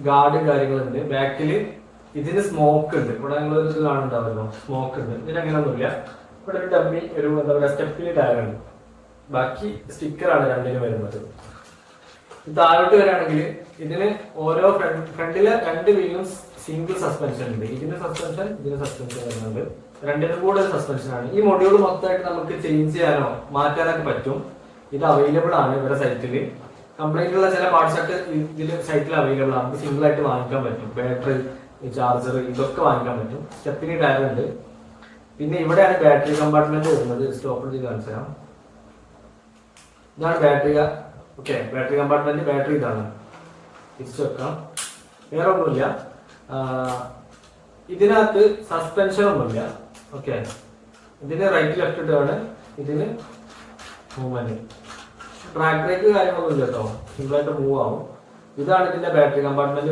Guard കാര്യങ്ങളുണ്ട്. ബാക്കില് ഇതിന് സ്മോക്ക് ഉണ്ട്. ഇവിടെ നിങ്ങൾ ഇത് കാണുന്നുണ്ടാവല്ലോ, സ്മോക്ക് ഉണ്ട്. ഇതിന് അങ്ങനെയൊന്നുമില്ല. ഇവിടെ ഒരു ഡമ്മി, ഒരു എന്താ പറയുക സ്റ്റെപ്പിന് ടയർ ഉണ്ട്. ബാക്കി സ്റ്റിക്കറാണ് രണ്ടിന് വരുന്നത്. താഴോട്ട് വരികയാണെങ്കിൽ ഇതിന് ഓരോ ഫ്രണ്ടിലെ രണ്ട് വീലും സിംഗിൾ സസ്പെൻഷൻ ഉണ്ട്. ഇതിന് സസ്പെൻഷൻ വരുന്നുണ്ട്. രണ്ടിനും കൂടെ സസ്പെൻഷൻ ആണ്. ഈ മൊഡ്യൂൾ മൊത്തമായിട്ട് നമുക്ക് ചേഞ്ച് ചെയ്യാനോ മാറ്റാനൊക്കെ പറ്റും. ഇത് അവൈലബിൾ ആണ് ഇവരുടെ സൈറ്റിൽ. കംപ്ലൈന്റ് ഉള്ള ചില പാർട്സ് ഒക്കെ ഇതിൽ സൈറ്റിൽ അവൈലബിൾ ആണ്. നമുക്ക് സിംഗിൾ ആയിട്ട് വാങ്ങിക്കാൻ പറ്റും. ബാറ്ററി, ചാർജർ ഇതൊക്കെ വാങ്ങിക്കാൻ പറ്റും. സ്റ്റെപ്പിന് ടയർ ഉണ്ട്. പിന്നെ ഇവിടെയാണ് ബാറ്ററി കമ്പാർട്ട്മെന്റ് വരുന്നത്. സ്റ്റോപ്പ് ചെയ്ത് കാണിച്ചു തരാം. ഇതാണ് battery. Okay, battery compartment. Battery ഇതാണ്. തിരിച്ചു വെക്കാം. വേറെ ഒന്നുമില്ല. ഇതിനകത്ത് സസ്പെൻഷൻ ഒന്നുമില്ല. ഓക്കെ, ഇതിന് റൈറ്റ് ലെഫ്റ്റ് ഇട്ടാണ് ഇതിന് മൂവ്മെന്റ്. ട്രാക്ക് ബ്രേക്ക് കാര്യങ്ങളൊന്നും ഇല്ല കേട്ടോ. സിമ്പിളായിട്ട് മൂവ് ആവും. ഇതാണ് ഇതിന്റെ ബാറ്ററി കമ്പാർട്ട്മെന്റ്.